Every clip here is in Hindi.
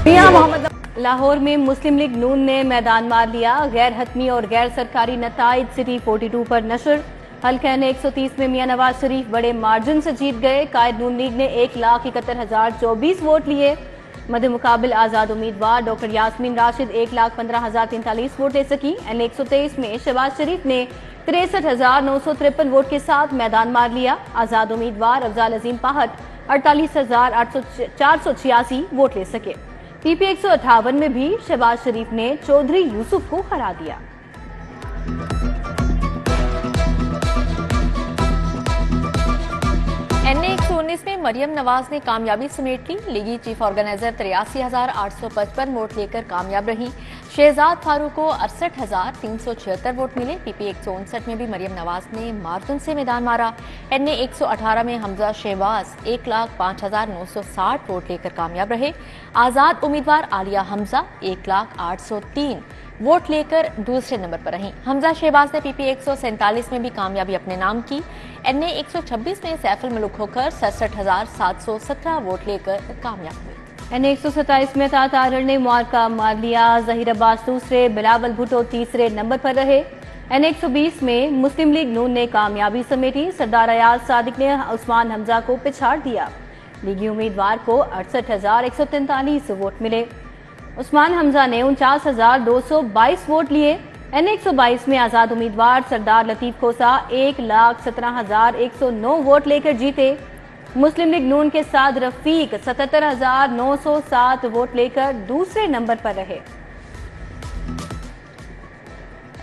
मियां मोहम्मद लाहौर में मुस्लिम लीग नून ने मैदान मार लिया। गैर हतमी और गैर सरकारी नताइज सिटी 42 पर नशर। हल्का ने 130 में मियां नवाज शरीफ बड़े मार्जिन से जीत गए। कायद नून लीग ने 1,71,024 वोट लिए। मध्य मुकाबिल आजाद उम्मीदवार डॉक्टर यास्मीन राशिद 1,15,043 वोट ले सकी। एन 123 में शहबाज शरीफ ने 63,953 वोट के साथ मैदान मार लिया। आजाद उम्मीदवार अफजाल अजीम पाहट 48,486 वोट ले सके। पीपी 158 में भी शहबाज शरीफ ने चौधरी यूसुफ को हरा दिया। एनए 119 में मरियम नवाज ने कामयाबी समेट ली। लीगी चीफ ऑर्गेनाइजर 83,855 वोट लेकर कामयाब रही। शहजाद फारूक को 68,376 वोट मिले। पीपी 159 में भी मरियम नवाज ने मार्जिन से मैदान मारा। एनए 118 में हमजा शहबाज 1,05,960 वोट लेकर कामयाब रहे। आजाद उम्मीदवार आलिया हमजा 1,08,03 वोट लेकर दूसरे नंबर पर रहीं। हमजा शहबाज ने पीपी 147 में भी कामयाबी अपने नाम की। एनए 126 में सैफुल मलूक होकर 67,717 वोट लेकर कामयाब हुए। एनए 127 में तारड़ ने मुआरका मार लिया। जहीर अब्बास दूसरे, बिलावल भुट्टो तीसरे नंबर पर रहे। एनए 120 में मुस्लिम लीग नून ने कामयाबी समेटी। सरदार अयाज सादिक ने उस्मान हमजा को पिछाड़ दिया। लीगी उम्मीदवार को 68,143 वोट मिले। उस्मान हमजा ने 49,222 वोट लिए। एनए 122 में आजाद उम्मीदवार सरदार लतीफ खोसा 1,17,109 वोट लेकर जीते। मुस्लिम लीग नून के साथ रफीक 77,907 वोट लेकर दूसरे नंबर पर रहे।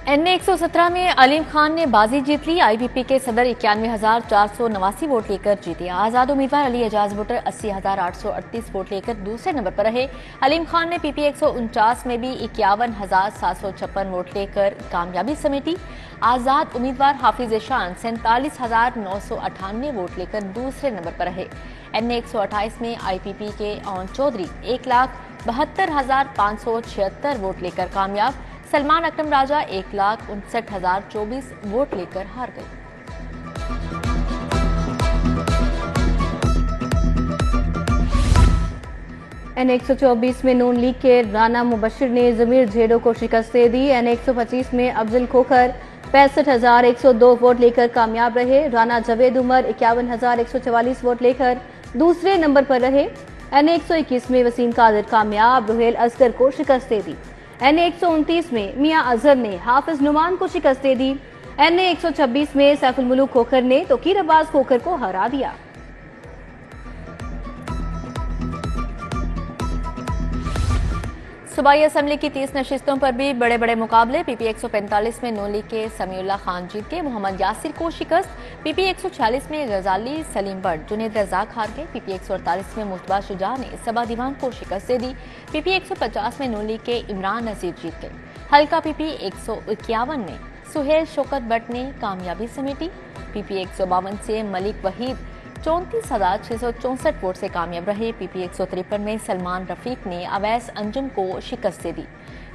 एनए 117 में अलीम खान ने बाजी जीत ली। आईपीपी के सदर 91,489 वोट लेकर जीते। आजाद उम्मीदवार अली एजाज बुटर 80,838 वोट लेकर दूसरे नंबर पर रहे। अलीम खान ने पीपी 149 में भी 51,756 वोट लेकर कामयाबी समेटी। आजाद उम्मीदवार हाफिज शान 47,998 वोट लेकर दूसरे नंबर पर रहे। एनए 128 में आईपीपी के ओन चौधरी 1,72,576 वोट लेकर कामयाब। सलमान अकरम राजा 1,59,024 वोट लेकर हार गए। एन 124 में नून लीग के राना मुबशिर ने जमीर झेड़ो को शिकस्त दे दी। एन 125 में अफजल खोखर 65,102 वोट लेकर कामयाब रहे। राना जवेद उमर 51,144 वोट लेकर दूसरे नंबर पर रहे। एन 121 में वसीम कादिर कामयाब रुहेल असगर को शिकस्त दे दी। एनए 129 में मियां अजहर ने हाफिज नुमान को शिकस्त दे दी। एनए 126 में सैफुल मलूक खोखर ने तोकीर अब्बास खोखर को हरा दिया। सूबाई असम्बली की 30 नशिस्तों पर भी बड़े बड़े मुकाबले। पीपी 145 में नून लीग के समीउल्ला खान जीत के मोहम्मद यासिर को शिकस्त। पीपी 146 में गजाली सलीम बट जुनेद रजाक हार गए। पीपी 148 में मुस्तबा शुजा ने सबा दीवान को शिकस्त दे दी। पीपी 150 में नून लीग के इमरान नजीर जीत गए। हल्का पीपी 151 में सुहेल शौकत बट ने कामयाबी समेटी। पीपी 152 से मलिक वहीद 34,664 वोट से कामयाब रहे। पीपी 153 में सलमान रफीक ने अवैस अंजुम को शिकस्त दे दी।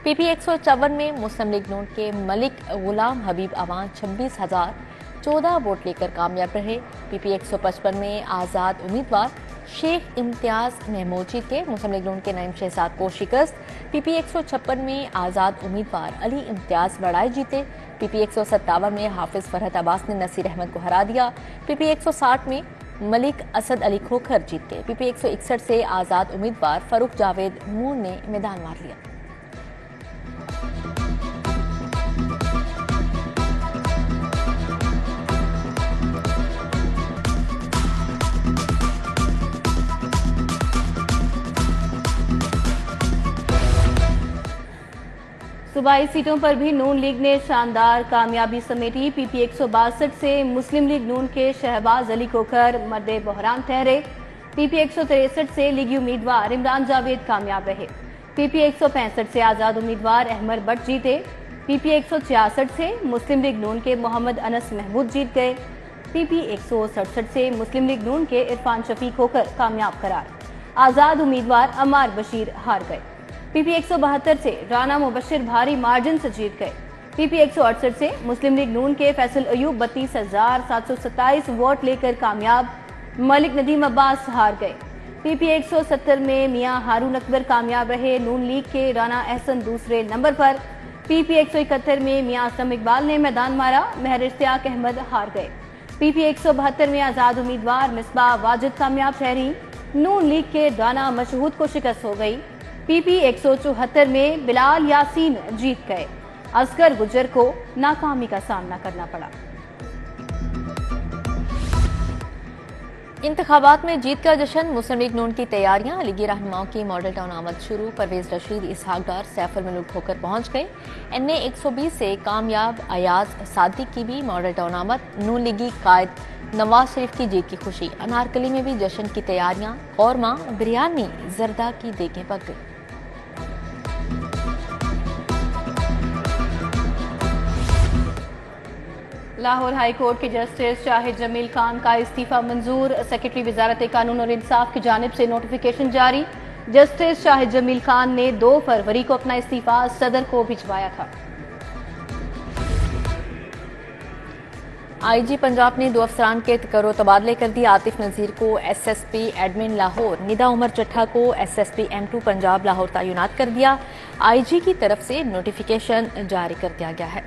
पीपी 154 में मुस्लिम लीग नून के मलिक गुलाम हबीब अवान 26,014 वोट लेकर कामयाब रहे। पीपी 155 में आजाद उम्मीदवार शेख इम्तियाज महमूद जीत के। मुस्लिम लीग नून के नईम शहजाद को शिकस्त। पीपी 156 में आजाद उम्मीदवार अली इम्तियाज बड़ाई जीते। पीपी 157 में हाफिज फरहत अब्बास ने नसीर अहमद को हरा दिया। पीपी 160 में मलिक असद अली खोखर जीत गए। पीपी 161 से आजाद उम्मीदवार फरूख जावेद मून ने मैदान मार लिया। सूबाई सीटों पर भी नून लीग ने शानदार कामयाबी समेटी। पीपी 162 से मुस्लिम लीग नून के शहबाज अली खोखर मर्दे बहरान ठहरे। पीपी 163 से लीगी उम्मीदवार इमरान जावेद कामयाब रहे। पीपी 165 से आजाद उम्मीदवार अहमद बट जीते। पीपी 166 से मुस्लिम लीग नून के मोहम्मद अनस महमूद जीत गए। पीपी 167 से मुस्लिम लीग नून के इरफान शफीक होकर कामयाब करार। आजाद उम्मीदवार अमार बशीर हार गए। पीपी 172 से राना मुबशिर भारी मार्जिन से जीत गए। पीपी 168 से मुस्लिम लीग नून के फैसल अयूब 32,727 वोट लेकर कामयाब। मलिक नदीम अब्बास हार गए। पीपी 170 में मियां हारून अकबर कामयाब रहे, नून लीग के राना अहसन दूसरे नंबर पर। पीपी 171 में मियां असलम इकबाल ने मैदान मारा, महर इश्तियाक अहमद हार गए। पीपी 172 में आजाद उम्मीदवार मिसबाह वाजिद कामयाब ठहरी, नून लीग के राना मशहूद को शिकस्त हो गई। पीपी 174 में बिलाल यासीन जीत गए, असगर गुज्जर को नाकामी का सामना करना पड़ा। इंतखाबात में जीत का जश्न, मुस्लिम लीग नून की तैयारियां, लीगी रहनुमाओं की मॉडल टाउन आमद शुरू। परवेज रशीद, इसहाक डार, सैफुल मुल्क होकर पहुंच गए। NA 120 से कामयाब अयाज सादिक की भी मॉडल टाउन आमद। नून लीगी कायद नवाज शरीफ की जीत की खुशी। अनारकली में भी जश्न की तैयारियां, कौरमा, बिरयानी, जर्दा की देखें पक गई। लाहौर हाई कोर्ट के जस्टिस शाहिद जमील खान का इस्तीफा मंजूर, सेक्रेटरी वजारत कानून और इंसाफ की जानिब से नोटिफिकेशन जारी। जस्टिस शाहिद जमील खान ने 2 फरवरी को अपना इस्तीफा सदर को भिजवाया था। IG पंजाब ने 2 अफसरान के करो तबादले कर दिए। आतिफ नज़ीर को SSP एडमिन लाहौर, निदा उमर चट्ठा को SSP M2 पंजाब लाहौर तैनात कर दिया। IG की तरफ से नोटिफिकेशन जारी कर दिया गया है।